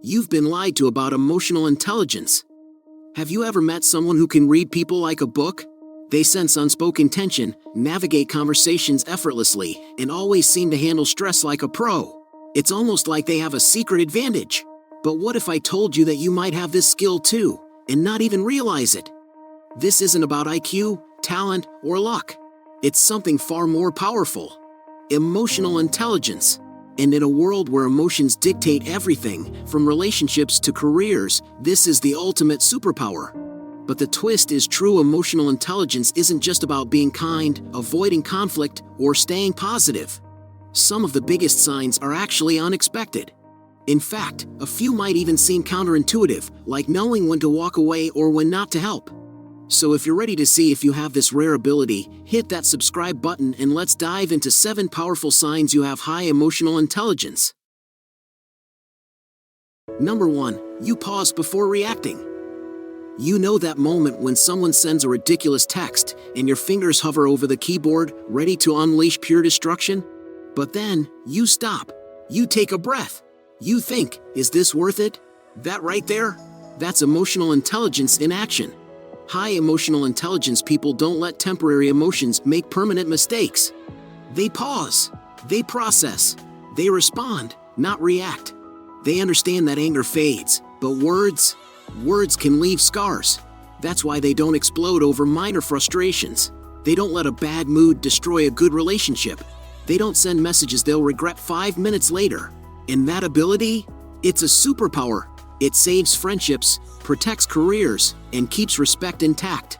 You've been lied to about emotional intelligence. Have you ever met someone who can read people like a book? They sense unspoken tension, navigate conversations effortlessly, and always seem to handle stress like a pro. It's almost like they have a secret advantage. But what if I told you that you might have this skill too, and not even realize it? This isn't about IQ, talent, or luck. It's something far more powerful. Emotional intelligence. And in a world where emotions dictate everything, from relationships to careers, this is the ultimate superpower. But the twist is true emotional intelligence isn't just about being kind, avoiding conflict, or staying positive. Some of the biggest signs are actually unexpected. In fact, a few might even seem counterintuitive, like knowing when to walk away or when not to help. So if you're ready to see if you have this rare ability, hit that subscribe button and let's dive into 7 powerful signs you have high emotional intelligence. Number 1. You pause before reacting. You know that moment when someone sends a ridiculous text and your fingers hover over the keyboard, ready to unleash pure destruction? But then, you stop. You take a breath. You think, is this worth it? That right there? That's emotional intelligence in action. High emotional intelligence people don't let temporary emotions make permanent mistakes. They pause. They process. They respond, not react. They understand that anger fades, but words can leave scars. That's why they don't explode over minor frustrations. They don't let a bad mood destroy a good relationship. They don't send messages they'll regret 5 minutes later. And that ability? It's a superpower. It saves friendships, protects careers, and keeps respect intact.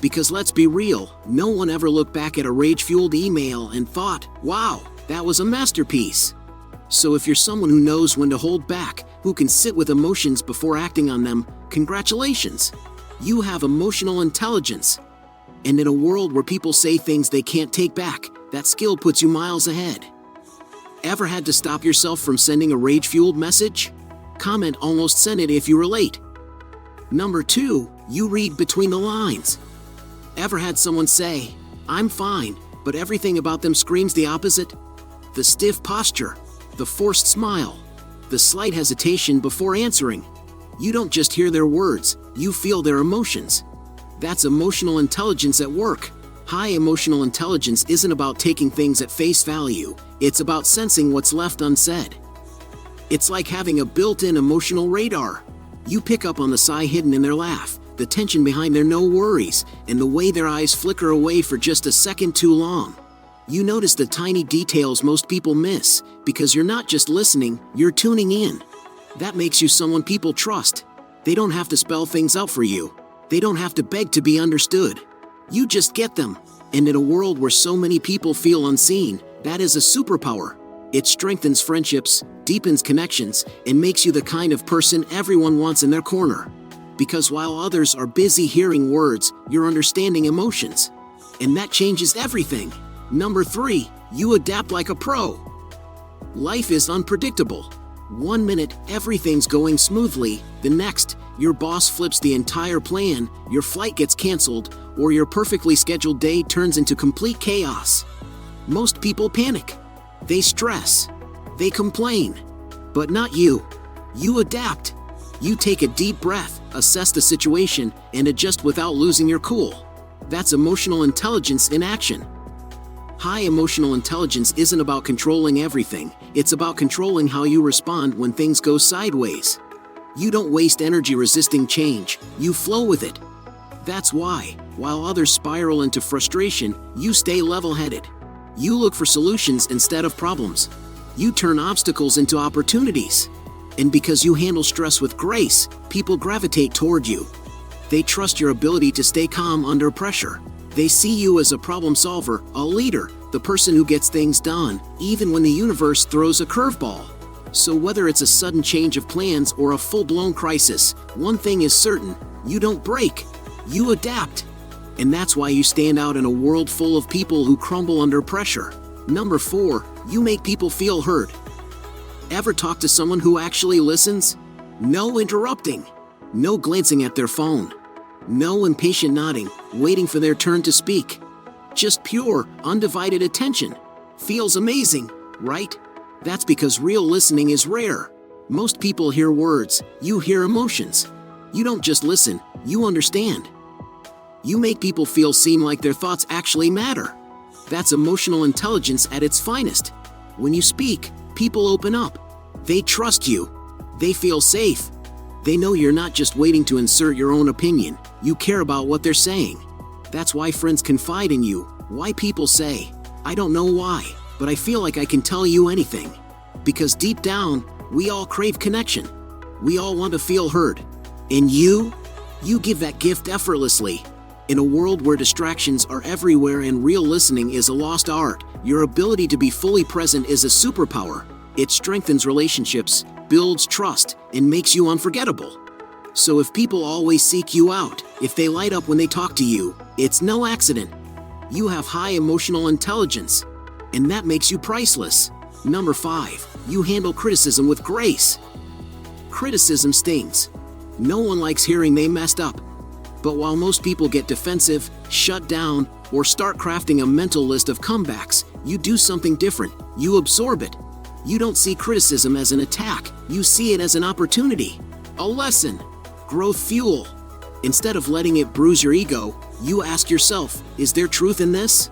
Because let's be real, no one ever looked back at a rage-fueled email and thought, wow, that was a masterpiece. So if you're someone who knows when to hold back, who can sit with emotions before acting on them, congratulations. You have emotional intelligence. And in a world where people say things they can't take back, that skill puts you miles ahead. Ever had to stop yourself from sending a rage-fueled message? Comment almost sent it if you relate. Number 2, you read between the lines. Ever had someone say, I'm fine, but everything about them screams the opposite? The stiff posture, the forced smile, the slight hesitation before answering. You don't just hear their words, you feel their emotions. That's emotional intelligence at work. High emotional intelligence isn't about taking things at face value, it's about sensing what's left unsaid. It's like having a built-in emotional radar. You pick up on the sigh hidden in their laugh, the tension behind their no worries, and the way their eyes flicker away for just a second too long. You notice the tiny details most people miss, because you're not just listening, you're tuning in. That makes you someone people trust. They don't have to spell things out for you. They don't have to beg to be understood. You just get them. And in a world where so many people feel unseen, that is a superpower. It strengthens friendships, deepens connections, and makes you the kind of person everyone wants in their corner. Because while others are busy hearing words, you're understanding emotions. And that changes everything. Number 3, you adapt like a pro. Life is unpredictable. 1 minute, everything's going smoothly. The next, your boss flips the entire plan, your flight gets canceled, or your perfectly scheduled day turns into complete chaos. Most people panic. They stress. They complain. But not you. You adapt. You take a deep breath, assess the situation, and adjust without losing your cool. That's emotional intelligence in action. High emotional intelligence isn't about controlling everything, it's about controlling how you respond when things go sideways. You don't waste energy resisting change, you flow with it. That's why, while others spiral into frustration, you stay level-headed. You look for solutions instead of problems. You turn obstacles into opportunities. And because you handle stress with grace, people gravitate toward you. They trust your ability to stay calm under pressure. They see you as a problem solver, a leader, the person who gets things done, even when the universe throws a curveball. So whether it's a sudden change of plans or a full-blown crisis, one thing is certain, you don't break. You adapt. And that's why you stand out in a world full of people who crumble under pressure. Number 4, you make people feel heard. Ever talk to someone who actually listens? No interrupting. No glancing at their phone. No impatient nodding, waiting for their turn to speak. Just pure, undivided attention. Feels amazing, right? That's because real listening is rare. Most people hear words, you hear emotions. You don't just listen, you understand. You make people feel seen, like their thoughts actually matter. That's emotional intelligence at its finest. When you speak, people open up. They trust you. They feel safe. They know you're not just waiting to insert your own opinion, you care about what they're saying. That's why friends confide in you, why people say, "I don't know why, but I feel like I can tell you anything." Because deep down, we all crave connection. We all want to feel heard. And you give that gift effortlessly. In a world where distractions are everywhere and real listening is a lost art, your ability to be fully present is a superpower. It strengthens relationships, builds trust, and makes you unforgettable. So if people always seek you out, if they light up when they talk to you, it's no accident. You have high emotional intelligence, and that makes you priceless. Number 5, you handle criticism with grace. Criticism stings. No one likes hearing they messed up. But while most people get defensive, shut down, or start crafting a mental list of comebacks, you do something different. You absorb it. You don't see criticism as an attack, you see it as an opportunity, a lesson, growth fuel. Instead of letting it bruise your ego, you ask yourself, is there truth in this?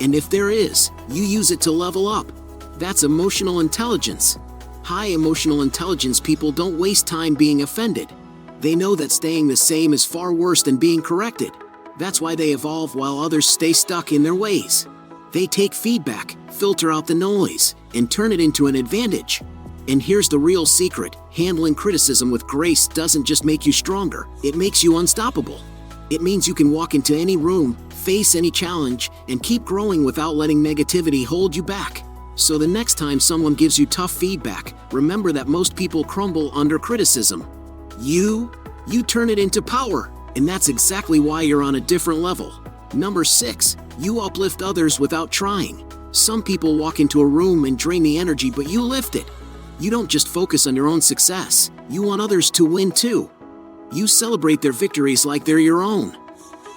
And if there is, you use it to level up. That's emotional intelligence. High emotional intelligence people don't waste time being offended. They know that staying the same is far worse than being corrected. That's why they evolve while others stay stuck in their ways. They take feedback, filter out the noise, and turn it into an advantage. And here's the real secret: handling criticism with grace doesn't just make you stronger, it makes you unstoppable. It means you can walk into any room, face any challenge, and keep growing without letting negativity hold you back. So the next time someone gives you tough feedback, remember that most people crumble under criticism. You turn it into power, and that's exactly why you're on a different level. Number 6, you uplift others without trying. Some people walk into a room and drain the energy, but you lift it. You don't just focus on your own success, you want others to win too. You celebrate their victories like they're your own.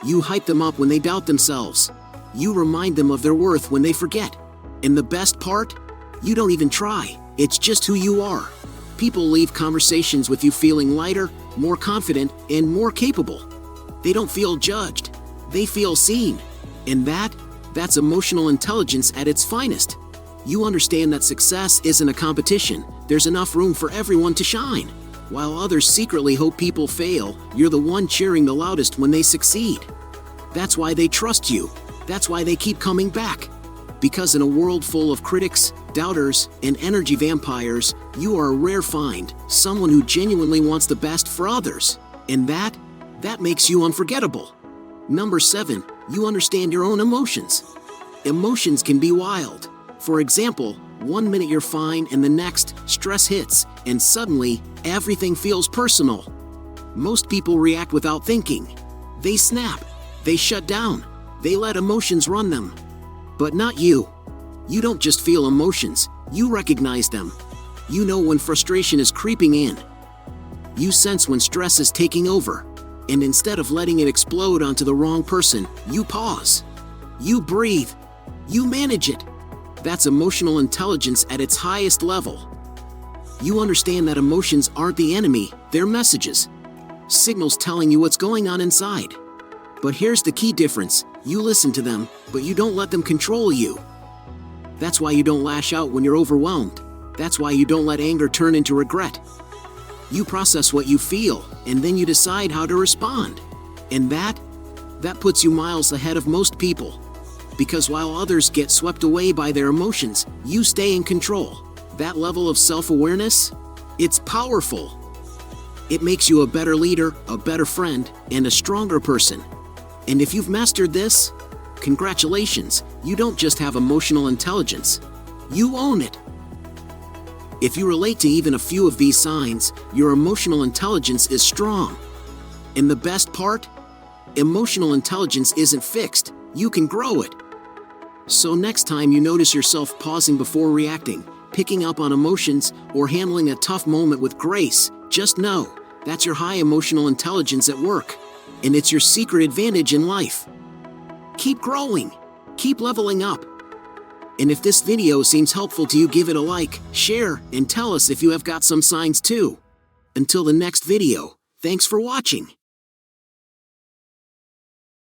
You hype them up when they doubt themselves. You remind them of their worth when they forget. And the best part? You don't even try, it's just who you are. People leave conversations with you feeling lighter, more confident, and more capable. They don't feel judged, they feel seen. And that's emotional intelligence at its finest. You understand that success isn't a competition, there's enough room for everyone to shine. While others secretly hope people fail, you're the one cheering the loudest when they succeed. That's why they trust you, that's why they keep coming back. Because in a world full of critics, doubters, and energy vampires, you are a rare find, someone who genuinely wants the best for others. And that makes you unforgettable. Number 7, you understand your own emotions. Emotions can be wild. For example, one minute you're fine and the next, stress hits, and suddenly, everything feels personal. Most people react without thinking. They snap, they shut down, they let emotions run them. But not you. You don't just feel emotions, you recognize them. You know when frustration is creeping in. You sense when stress is taking over. And instead of letting it explode onto the wrong person, you pause. You breathe. You manage it. That's emotional intelligence at its highest level. You understand that emotions aren't the enemy, they're messages. Signals telling you what's going on inside. But here's the key difference: you listen to them, but you don't let them control you. That's why you don't lash out when you're overwhelmed. That's why you don't let anger turn into regret. You process what you feel, and then you decide how to respond. And that puts you miles ahead of most people. Because while others get swept away by their emotions, you stay in control. That level of self-awareness, it's powerful. It makes you a better leader, a better friend, and a stronger person. And if you've mastered this, congratulations, you don't just have emotional intelligence, you own it. If you relate to even a few of these signs, your emotional intelligence is strong. And the best part? Emotional intelligence isn't fixed, you can grow it. So next time you notice yourself pausing before reacting, picking up on emotions, or handling a tough moment with grace, just know, that's your high emotional intelligence at work. And it's your secret advantage in life. Keep growing. Keep leveling up. And if this video seems helpful to you, give it a like, share, and tell us if you have got some signs too. Until the next video, thanks for watching.